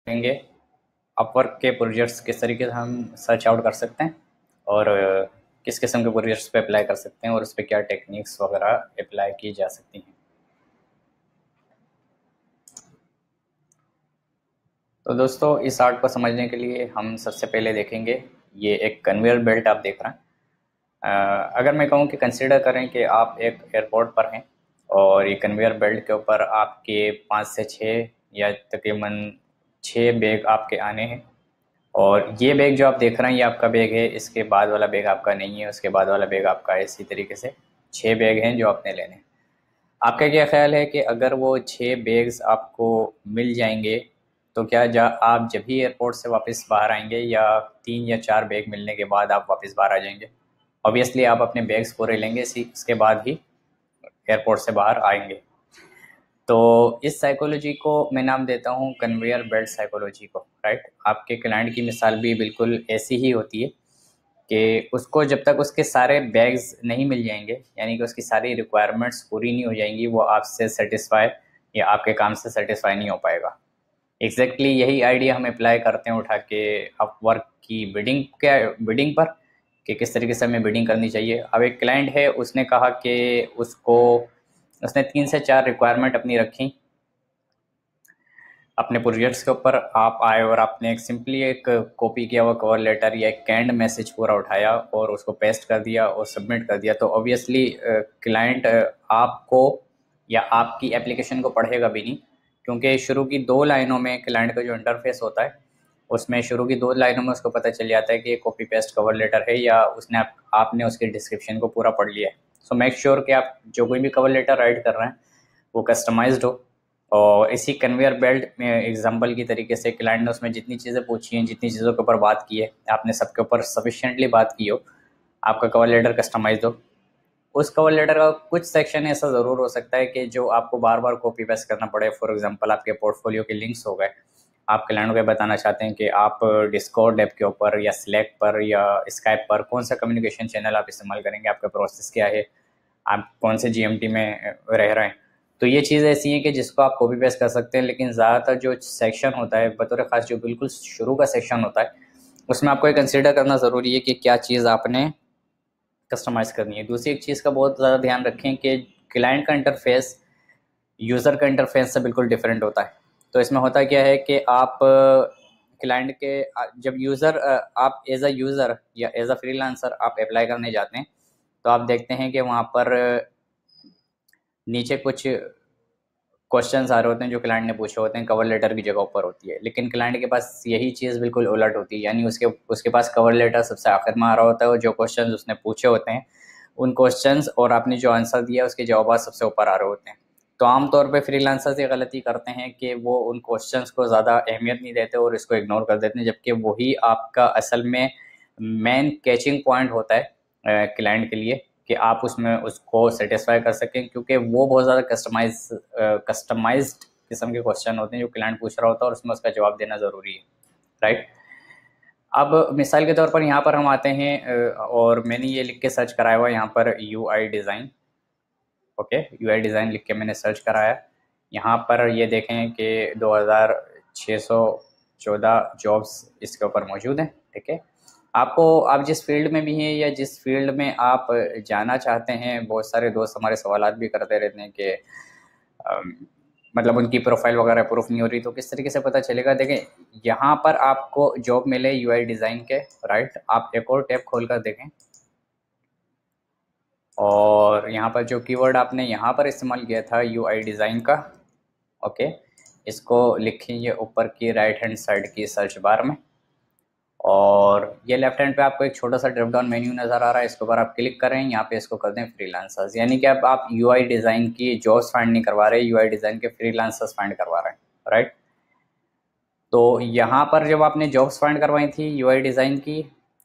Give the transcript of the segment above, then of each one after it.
देखेंगे अपवर्क के प्रोजेक्ट्स किस तरीके से हम सर्च आउट कर सकते हैं और किस किस्म के प्रोजेक्ट्स पे अप्लाई कर सकते हैं और उस पर क्या टेक्निक्स वगैरह अप्लाई की जा सकती हैं। तो दोस्तों, इस आर्ट को समझने के लिए हम सबसे पहले देखेंगे, ये एक कन्वेयर बेल्ट आप देख रहे हैं। अगर मैं कहूँ कि कंसिडर करें कि आप एक एयरपोर्ट पर हैं और ये कन्वेयर बेल्ट के ऊपर आपके 5 से 6 या तकरीबन 6 बैग आपके आने हैं और ये बैग जो आप देख रहे हैं ये आपका बैग है, इसके बाद वाला बैग आपका नहीं है, उसके बाद वाला बैग आपका है। इसी तरीके से 6 बैग हैं जो आपने लेने हैं। आपका क्या ख्याल है कि अगर वो 6 बैग्स आपको मिल जाएंगे तो क्या आप जब भी एयरपोर्ट से वापस बाहर आएंगे या 3 या 4 बैग मिलने के बाद आप वापस बाहर आ जाएंगे? ऑब्वियसली आप अपने बैग्स पूरे लेंगे, इसके बाद ही एयरपोर्ट से बाहर आएंगे। तो इस साइकोलॉजी को मैं नाम देता हूँ कन्वेयर बेल्ट साइकोलॉजी को, राइट। आपके क्लाइंट की मिसाल भी बिल्कुल ऐसी ही होती है कि उसको जब तक उसके सारे बैग्स नहीं मिल जाएंगे, यानी कि उसकी सारी रिक्वायरमेंट्स पूरी नहीं हो जाएंगी, वो आपसे सेटिस्फाई या आपके काम से सेटिस्फाई नहीं हो पाएगा। एग्जैक्टली यही आइडिया हम अप्लाई करते हैं उठा के अपवर्क की बिडिंग पर कि किस तरीके से हमें बिडिंग करनी चाहिए। अब एक क्लाइंट है, उसने कहा कि उसने 3 से 4 रिक्वायरमेंट अपनी रखी अपने प्रोजेक्ट्स के ऊपर। आप आए और आपने सिंपली एक कॉपी किया हुआ कवर लेटर या एक कैंड मैसेज पूरा उठाया और उसको पेस्ट कर दिया और सबमिट कर दिया, तो ऑब्वियसली क्लाइंट आपको या आपकी एप्लीकेशन को पढ़ेगा भी नहीं, क्योंकि शुरू की 2 लाइनों में क्लाइंट का जो इंटरफेस होता है उसमें शुरू की 2 लाइनों में उसको पता चल जाता है कि ये कॉपी पेस्ट कवर लेटर है या आपने उसके डिस्क्रिप्शन को पूरा पढ़ लिया है। सो मेक श्योर कि आप जो कोई भी कवर लेटर राइट कर रहे हैं वो कस्टमाइज्ड हो। और इसी कन्वेयर बेल्ट में एग्जांपल की तरीके से क्लाइंट ने उसमें जितनी चीज़ें पूछी हैं, जितनी चीज़ों के ऊपर बात की है, आपने सबके ऊपर सफिशिएंटली बात की हो, आपका कवर लेटर कस्टमाइज हो। उस कवर लेटर का कुछ सेक्शन ऐसा ज़रूर हो सकता है कि जो आपको बार बार कॉपी पेस्ट करना पड़े। फॉर एग्जांपल, आपके पोर्टफोलियो के लिंक्स हो गए, आप क्लाइंट को बताना चाहते हैं कि आप डिस्कॉर्ड ऐप के ऊपर या स्लैक पर या स्काइप पर कौन सा कम्युनिकेशन चैनल आप इस्तेमाल करेंगे, आपका प्रोसेस क्या है, आप कौन से जीएमटी में रह रहे हैं। तो ये चीज़ ऐसी है कि जिसको आप कॉपी पेस्ट कर सकते हैं, लेकिन ज़्यादातर जो सेक्शन होता है बतौर ख़ास जो बिल्कुल शुरू का सेक्शन होता है उसमें आपको ये कंसिडर करना ज़रूरी है कि क्या चीज़ आपने कस्टमाइज़ करनी है। दूसरी एक चीज़ का बहुत ज़्यादा ध्यान रखें कि क्लाइंट का इंटरफेस यूज़र का इंटरफेस से बिल्कुल डिफरेंट होता है। तो इसमें होता क्या है कि आप क्लाइंट के जब यूज़र आप एज अ यूज़र या एज अ फ्रीलांसर आप अप्लाई करने जाते हैं तो आप देखते हैं कि वहाँ पर नीचे कुछ क्वेश्चंस आ रहे होते हैं जो क्लाइंट ने पूछे होते हैं, कवर लेटर की जगह ऊपर होती है। लेकिन क्लाइंट के पास यही चीज़ बिल्कुल उलट होती है, यानी उसके पास कवर लेटर सबसे आखिर में आ रहा होता है और जो क्वेश्चंस उसने पूछे होते हैं उन क्वेश्चंस और आपने जो आंसर दिया उसके जवाब सबसे ऊपर आ रहे होते हैं। तो आमतौर पे फ्रीलांसर्स ये गलती करते हैं कि वो उन क्वेश्चंस को ज़्यादा अहमियत नहीं देते और इसको इग्नोर कर देते हैं, जबकि वही आपका असल में मेन कैचिंग पॉइंट होता है क्लाइंट के लिए कि आप उसमें उसको सेटिस्फाई कर सकें, क्योंकि वो बहुत ज़्यादा कस्टमाइज्ड किस्म के क्वेश्चन होते हैं जो क्लाइंट पूछ रहा होता है और उसमें उसका जवाब देना ज़रूरी है, राइट। अब मिसाल के तौर पर यहाँ पर हम आते हैं और मैंने ये लिख के सर्च कराया हुआ यहाँ पर UI design. Okay, UI design लिख के मैंने सर्च कराया। यहाँ पर ये देखें कि 2614 जॉब्स इसके ऊपर मौजूद हैं, ठीक है। आप जिस फील्ड में भी हैं या जिस फील्ड में आप जाना चाहते हैं, बहुत सारे दोस्त हमारे सवालात भी करते रहते हैं कि मतलब उनकी प्रोफाइल वगैरह प्रूफ नहीं हो रही, तो किस तरीके से पता चलेगा? देखें, यहाँ पर आपको जॉब मिले यूआई डिज़ाइन के, राइट। आप एक और टैब खोल कर देखें और यहाँ पर जो कीवर्ड आपने यहाँ पर इस्तेमाल किया था यूआई डिज़ाइन का, ओके, इसको लिखेंगे ऊपर की राइट हैंड साइड की सर्च बार में और ये लेफ्ट हैंड पे आपको एक छोटा सा ड्रॉप डाउन मेन्यू नज़र आ रहा है, इसके ऊपर आप क्लिक करें। यहाँ पे इसको कर दें फ्रीलांसर्स, यानी कि अब आप यूआई डिज़ाइन की जॉब्स फाइंड नहीं करवा रहे, यूआई डिज़ाइन के फ्रीलांसर्स फाइंड करवा रहे हैं, राइट। तो यहाँ पर जब आपने जॉब्स फाइंड करवाई थी यूआई डिज़ाइन की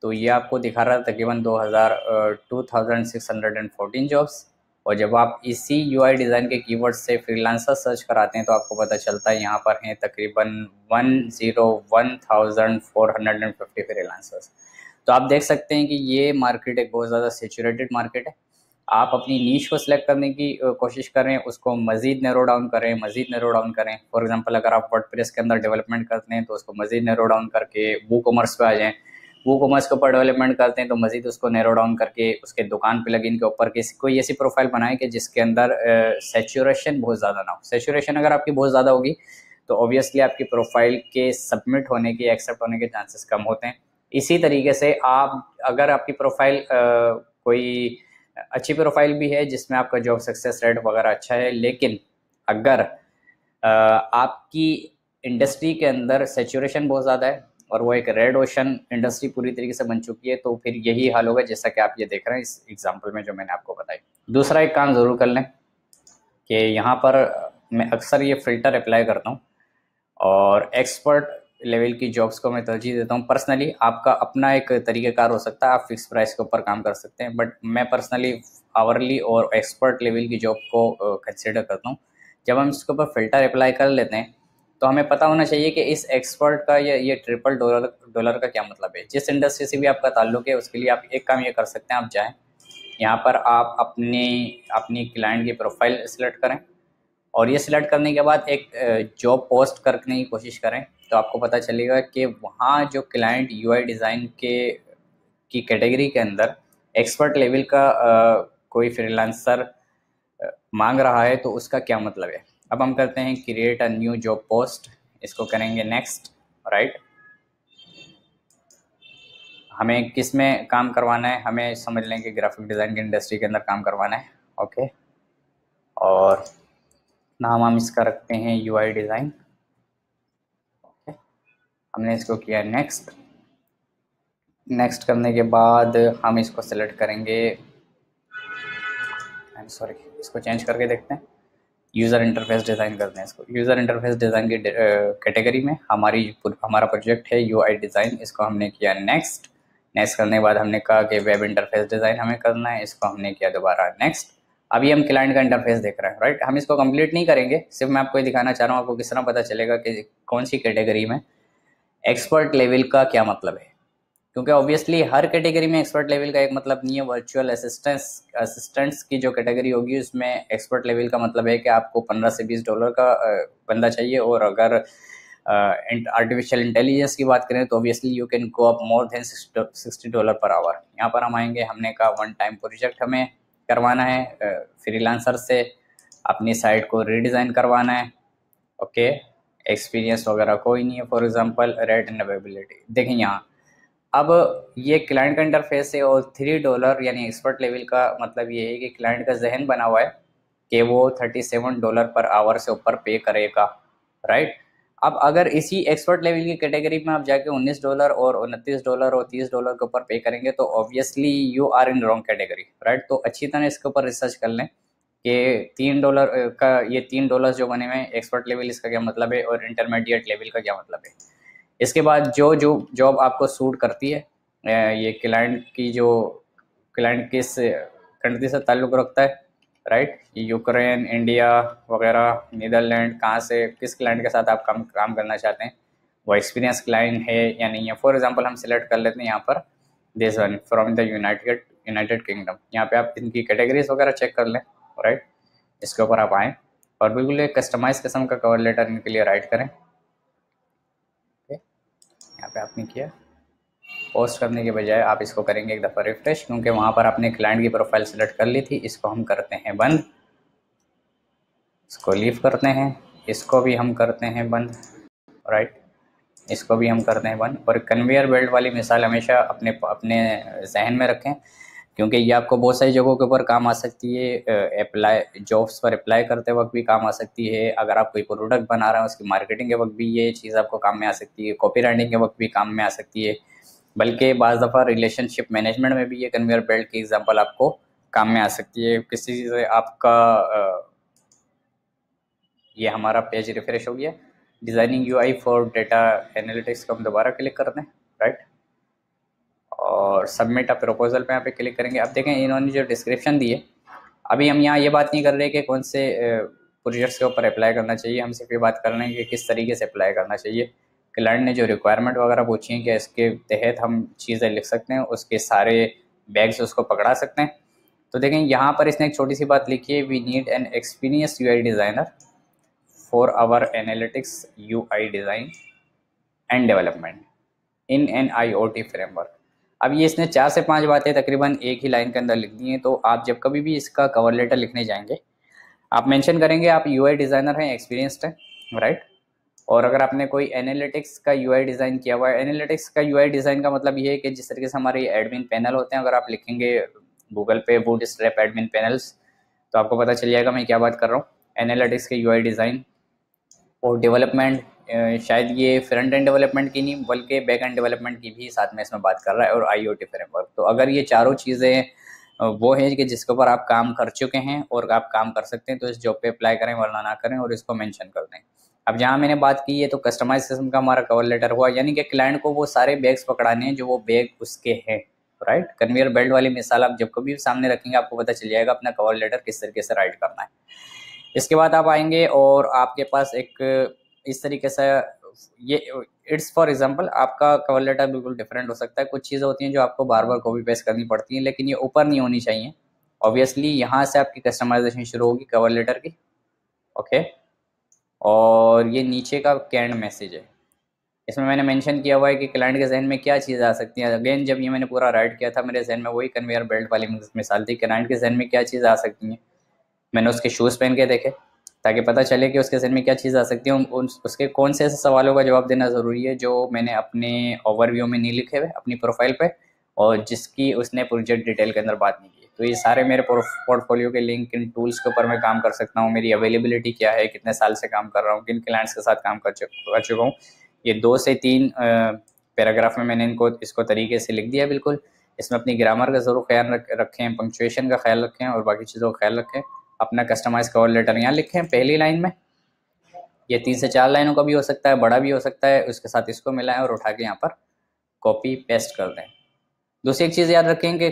तो ये आपको दिखा रहा था तकरीबन 2614 जॉब्स। और जब आप इसी यूआई डिज़ाइन के कीवर्ड से फ्रीलांसर सर्च कराते हैं तो आपको पता चलता है यहाँ पर हैं तकरीबन 101,450 फ्रीलांसर्स। तो आप देख सकते हैं कि ये मार्केट एक बहुत ज़्यादा सेचुरेटेड मार्केट है आप अपनी नीश को सिलेक्ट करने की कोशिश करें, उसको मज़ीद नैरो डाउन करें, मज़ीद नैरो डाउन करें। फॉर एग्जांपल अगर आप वर्डप्रेस के अंदर डेवलपमेंट करते हैं तो उसको मज़ीद नैरो डाउन करके वो कॉमर्स पे आ जाएं। वो कॉमर्स के ऊपर डेवलपमेंट करते हैं तो मज़ीद उसको नैरो डाउन करके उसके दुकान प्लगइन के ऊपर किसी कोई ऐसी प्रोफाइल बनाएं कि जिसके अंदर सैचुरेशन बहुत ज़्यादा ना हो। सैचुरेशन अगर आपकी बहुत ज़्यादा होगी तो ऑब्वियसली आपकी प्रोफाइल के सबमिट होने के, एक्सेप्ट होने के चांसेस कम होते हैं। इसी तरीके से आप अगर आपकी प्रोफाइल कोई अच्छी प्रोफाइल भी है जिसमें आपका जॉब सक्सेस रेट वगैरह अच्छा है, लेकिन अगर आपकी इंडस्ट्री के अंदर सेचुरेशन बहुत ज़्यादा है और वो एक रेड ओशन इंडस्ट्री पूरी तरीके से बन चुकी है, तो फिर यही हाल होगा जैसा कि आप ये देख रहे हैं इस एग्जाम्पल में जो मैंने आपको बताई। दूसरा एक काम ज़रूर कर लें कि यहाँ पर मैं अक्सर ये फ़िल्टर अप्लाई करता हूँ और एक्सपर्ट लेवल की जॉब्स को मैं तरजीह देता हूँ। पर्सनली आपका अपना एक तरीक़ाकार हो सकता है, आप फिक्स प्राइस के ऊपर काम कर सकते हैं, बट मैं पर्सनली आवरली और एक्सपर्ट लेवल की जॉब को कंसिडर करता हूँ। जब हम इसके ऊपर फ़िल्टर अप्लाई कर लेते हैं तो हमें पता होना चाहिए कि इस एक्सपर्ट का ये ट्रिपल डॉलर का क्या मतलब है। जिस इंडस्ट्री से भी आपका ताल्लुक है उसके लिए आप एक काम ये कर सकते हैं, आप जाएँ यहाँ पर आप अपनी क्लाइंट की प्रोफाइल सेलेक्ट करें और ये सिलेक्ट करने के बाद एक जॉब पोस्ट करने की कोशिश करें, तो आपको पता चलेगा कि वहाँ जो क्लाइंट यूआई डिज़ाइन की कैटेगरी के अंदर एक्सपर्ट लेवल का कोई फ्रीलांसर मांग रहा है तो उसका क्या मतलब है। अब हम करते हैं create a new job post, इसको करेंगे नेक्स्ट, राइट। हमें किस में काम करवाना है, हमें समझ लें कि ग्राफिक डिज़ाइन की इंडस्ट्री के अंदर काम करवाना है, ओके। और नाम हम इसका रखते हैं यूआई डिज़ाइन, ओके। हमने इसको किया नेक्स्ट। नेक्स्ट करने के बाद हम इसको सेलेक्ट करेंगे, सॉरी इसको चेंज करके देखते हैं, यूज़र इंटरफेस डिज़ाइन करते हैं इसको। यूज़र इंटरफेस डिज़ाइन की कैटेगरी में हमारा प्रोजेक्ट है यूआई डिज़ाइन, इसको हमने किया नेक्स्ट। नेक्स्ट करने के बाद हमने कहा कि वेब इंटरफेस डिज़ाइन हमें करना है, इसको हमने किया दोबारा नेक्स्ट। अभी हम क्लाइंट का इंटरफेस देख रहे हैं, राइट। हम इसको कंप्लीट नहीं करेंगे, सिर्फ मैं आपको ये दिखाना चाह रहा हूँ आपको किस तरह पता चलेगा कि कौन सी कैटेगरी में एक्सपर्ट लेवल का क्या मतलब है, क्योंकि ऑब्वियसली हर कैटेगरी में एक्सपर्ट लेवल का एक मतलब नहीं है। वर्चुअल असिस्टेंट्स की जो कैटेगरी होगी उसमें एक्सपर्ट लेवल का मतलब है कि आपको 15 से 20 डॉलर का बंदा चाहिए, और अगर आर्टिफिशियल इंटेलिजेंस की बात करें तो obviously you can go up more than $60 per hour. यहाँ पर हम आएंगे, हमने कहा वन टाइम प्रोजेक्ट हमें करवाना है, फ्रीलांसर से अपनी साइट को रीडिज़ाइन करवाना है, ओके। एक्सपीरियंस वगैरह कोई नहीं है, for example rate and availability देखें यहाँ। अब ये क्लाइंट का इंटरफेस है और $3 यानी एक्सपर्ट लेवल का मतलब ये है कि क्लाइंट का जहन बना हुआ है कि वो $37 पर आवर से ऊपर पे करेगा, राइट। अब अगर इसी एक्सपर्ट लेवल की कैटेगरी में आप जाके $19 और $29 और $30 के ऊपर पे करेंगे तो obviously you are in wrong category, right. तो अच्छी तरह इसके ऊपर रिसर्च कर लें कि $3 का ये $3 जो बने हुए हैं एक्सपर्ट लेवल, इसका क्या मतलब है, और इंटरमीडिएट लेवल का क्या मतलब है। इसके बाद जो जो जॉब आपको सूट करती है, ये क्लाइंट किस कंट्री से ताल्लुक़ रखता है, राइट। यूक्रेन, इंडिया वगैरह, नीदरलैंड, कहाँ से किस क्लाइंट के साथ आप काम करना चाहते हैं, वो एक्सपीरियंस क्लाइंट है या नहीं है। फॉर एग्जांपल हम सिलेक्ट कर लेते हैं यहाँ पर this one from the United kingdom. यहाँ पे आप इनकी कैटेगरीज वगैरह चेक कर लें, राइट। इसके ऊपर आप आएँ और बिल्कुल एक कस्टमाइज किस्म का कवर लेटर इनके लिए राइट करें, यहाँ पे आपने किया। पोस्ट करने के बजाय आप इसको करेंगे एक दफ़ा रिफ्रेश, क्योंकि वहाँ पर आपने क्लाइंट की प्रोफाइल सेलेक्ट कर ली थी। इसको हम करते हैं बंद, इसको लीव करते हैं, इसको भी हम करते हैं बंद, राइट। इसको भी हम करते हैं बंद। और कन्वेयर बेल्ट वाली मिसाल हमेशा अपने जहन में रखें, क्योंकि ये आपको बहुत सारी जगहों के ऊपर काम आ सकती है। जॉब्स पर अप्लाई करते वक्त भी काम आ सकती है, अगर आप कोई प्रोडक्ट बना रहे हैं उसकी मार्केटिंग के वक्त भी ये चीज़ आपको काम में आ सकती है, कॉपी राइटिंग के वक्त भी काम में आ सकती है, बल्कि बाज़ दफ़ा रिलेशनशिप मैनेजमेंट में भी ये कन्वेयर बेल्ट की एग्जांपल आपको काम में आ सकती है। किसी से आपका ये हमारा पेज रिफ्रेश हो गया। Designing UI for data analytics को हम दोबारा क्लिक करते हैं, राइट। और सबमिट अ प्रपोजल पे यहाँ पे क्लिक करेंगे। अब देखें इन्होंने जो डिस्क्रिप्शन दी है, अभी हम यहाँ ये बात नहीं कर रहे कि कौन से प्रोजेक्ट्स के ऊपर अप्लाई करना चाहिए, हम सिर्फ ये बात कर रहे हैं कि किस तरीके से अप्लाई करना चाहिए। क्लाइंट ने जो रिक्वायरमेंट वगैरह पूछी है कि इसके तहत हम चीज़ें लिख सकते हैं, उसके सारे बैग्स उसको पकड़ा सकते हैं। तो देखें यहाँ पर इसने एक छोटी सी बात लिखी है, we need an experience UI designer for our analytics UI design and development in an IoT framework. अब ये इसने 4 से 5 बातें तकरीबन एक ही लाइन के अंदर लिख दी हैं। तो आप जब कभी भी इसका कवर लेटर लिखने जाएंगे, आप मेंशन करेंगे आप यूआई डिज़ाइनर हैं, एक्सपीरियंस्ड हैं, राइट। और अगर आपने कोई एनालिटिक्स का यूआई डिज़ाइन किया हुआ है, एनालिटिक्स का यूआई डिज़ाइन का मतलब ये है कि जिस तरीके से हमारे एडमिन पैनल होते हैं, अगर आप लिखेंगे गूगल पे बूटस्ट्रैप एडमिन पैनल्स तो आपको पता चल जाएगा मैं क्या बात कर रहा हूँ। एनालिटिक्स के यूआई डिज़ाइन और डेवलपमेंट, शायद ये फ्रंट एंड डेवलपमेंट की नहीं बल्कि बैक एंड डेवलपमेंट की भी साथ में इसमें बात कर रहा है, और आईओटी फ्रेमवर्क। तो अगर ये चारों चीज़ें वो है कि जिसके ऊपर आप काम कर चुके हैं और आप काम कर सकते हैं, तो इस जॉब पे अप्लाई करें, वरना ना करें और इसको मेंशन कर दें। अब जहाँ मैंने बात की है तो कस्टमाइज किस्म का हमारा कवर लेटर हुआ, यानी कि क्लाइंट को वो सारे बैग्स पकड़ाने हैं जो वो बैग उसके हैं, राइट। कन्वेयर बेल्ट वाली मिसाल आप जब कभी सामने रखेंगे आपको पता चल जाएगा अपना कवर लेटर किस तरीके से राइट करना है। इसके बाद आप आएंगे और आपके पास एक इस तरीके से ये इट्स फॉर एग्जांपल आपका कवर लेटर बिल्कुल डिफरेंट हो सकता है। कुछ चीज़ें होती हैं जो आपको बार बार कॉपी पेस्ट करनी पड़ती हैं, लेकिन ये ऊपर नहीं होनी चाहिए। ऑब्वियसली यहाँ से आपकी कस्टमाइजेशन शुरू होगी कवर लेटर की, ओके। और ये नीचे का कैंड मैसेज है, इसमें मैंने मेंशन किया हुआ है कि क्लाइंट के जहन में क्या चीज़ आ सकती है। अगेन जब ये मैंने पूरा राइट किया था मेरे जहन में वही कन्वेयर बेल्ट वाली मिसाल थी, क्लाइंट के जहन में क्या चीज़ आ सकती है। मैंने उसके शूज़ पहन के देखे ताकि पता चले कि उसके जहन में क्या चीज़ आ सकती है। उसके कौन से ऐसे सवालों का जवाब देना ज़रूरी है जो मैंने अपने ओवरव्यू में नहीं लिखे हुए अपनी प्रोफाइल पे, और जिसकी उसने प्रोजेक्ट डिटेल के अंदर बात नहीं की। तो ये सारे मेरे पोर्टफोलियो के लिंक, किन टूल्स के ऊपर मैं काम कर सकता हूँ, मेरी अवेलेबिलिटी क्या है, कितने साल से काम कर रहा हूँ, किन क्लाइंट्स के साथ काम कर चुका हूँ, ये 2 से 3 पैराग्राफ में मैंने इसको तरीके से लिख दिया बिल्कुल। इसमें अपनी ग्रामर का ज़रूर ख्याल रखें, पंक्चुएशन का ख्याल रखें और बाकी चीज़ों का ख्याल रखें। अपना कस्टमाइज कवर लेटर यहाँ लिखें पहली लाइन में, ये 3 से 4 लाइनों का भी हो सकता है, बड़ा भी हो सकता है, उसके साथ इसको मिलाएं और उठा के यहाँ पर कॉपी पेस्ट कर दें। दूसरी एक चीज़ याद रखें कि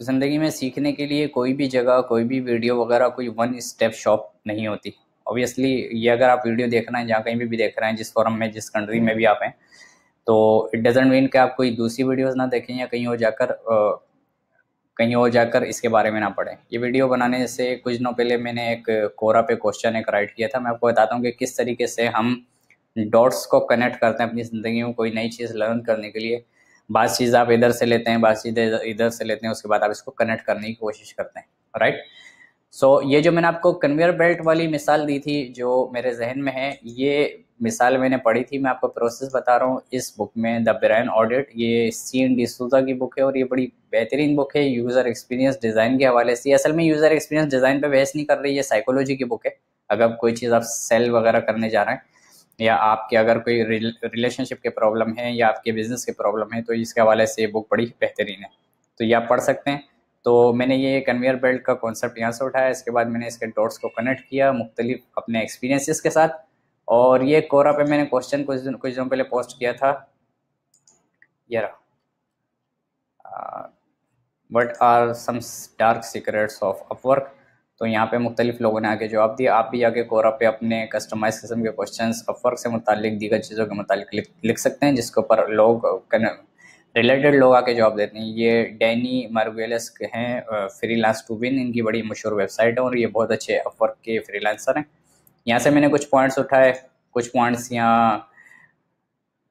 ज़िंदगी में सीखने के लिए कोई भी जगह, कोई भी वीडियो वगैरह कोई वन स्टेप शॉप नहीं होती। ऑब्वियसली ये अगर आप वीडियो देख रहे हैं जहाँ कहीं भी देख रहे हैं, जिस फॉरम में, जिस कंट्री में भी आप हैं, तो इट डजेंट मीन कि आप कोई दूसरी वीडियोस ना देखें या कहीं और जाकर इसके बारे में ना पढ़ें। ये वीडियो बनाने से कुछ दिनों पहले मैंने एक कोरा पे क्वेश्चन एक राइट किया था। मैं आपको बताता हूँ कि किस तरीके से हम डॉट्स को कनेक्ट करते हैं अपनी ज़िंदगी में कोई नई चीज़ लर्न करने के लिए। बात चीज़ आप इधर से लेते हैं, बात चीज़ें इधर से लेते हैं, उसके बाद आप इसको कनेक्ट करने की कोशिश करते हैं, राइट। सो ये जो मैंने आपको कन्वेयर बेल्ट वाली मिसाल दी थी जो मेरे जहन में है, ये मिसाल मैंने पढ़ी थी, मैं आपको प्रोसेस बता रहा हूँ इस बुक में, द ब्रेन ऑडिट। ये CN D'Souza की बुक है और ये बड़ी बेहतरीन बुक है यूज़र एक्सपीरियंस डिज़ाइन के हवाले से। असल में यूज़र एक्सपीरियंस डिज़ाइन पे बहस नहीं कर रही है, साइकोलॉजी की बुक है। अगर कोई चीज़ आप सेल वगैरह करने जा रहे हैं या आपके अगर कोई रिलेशनशिप के प्रॉब्लम है या आपके बिजनेस के प्रॉब्लम है, तो इसके हवाले से ये बुक बड़ी बेहतरीन है, तो ये आप पढ़ सकते हैं। तो मैंने ये कन्वेयर बेल्ट का कॉन्सेप्ट यहाँ से उठाया, इसके बाद मैंने इसके डॉट्स को कनेक्ट किया मुख्तलिफ अपने एक्सपीरियंसेस के साथ। और ये कोरा पे मैंने क्वेश्चन कुछ दिनों पहले पोस्ट किया था, ये रहा, what are some dark secrets of Upwork. तो यहाँ पे मुख्तलिफ लोगों ने आके जवाब दिया। आप भी आगे कोरा पे अपने कस्टमाइज किस्म के क्वेश्चंस अपवर्क से मुतालिक दीगर चीज़ों के मुतालिक लिख सकते हैं, जिसके ऊपर लोग रिलेटेड लोग आके जवाब देते हैं। ये डैनी मार्गुएलस के हैं, फ्रीलांस टू विन, इनकी बड़ी मशहूर वेबसाइट है और ये बहुत अच्छे अपवर्क के फ्रीलांसर हैं। यहाँ से मैंने कुछ पॉइंट्स उठाए, कुछ पॉइंट्स यहाँ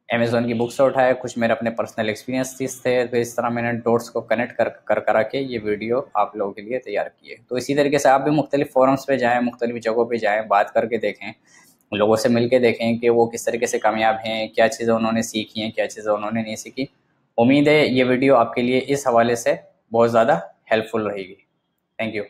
अमेज़ॉन की बुक से उठाए, कुछ मेरे अपने पर्सनल एक्सपीरियंस थे। तो इस तरह मैंने डॉट्स को कनेक्ट कर के ये वीडियो आप लोगों के लिए तैयार की है। तो इसी तरीके से आप भी मुख्तलिफ फोरम्स पे जाएँ, मुख्तलिफ जगहों पे जाएँ, बात करके देखें, लोगों से मिल के देखें कि वो किस तरीके से कामयाब हैं, क्या चीज़ें उन्होंने सीखी हैं, क्या चीज़ें उन्होंने नहीं सीखी। उम्मीद है ये वीडियो आपके लिए इस हवाले से बहुत ज़्यादा हेल्पफुल रहेगी। Thank you.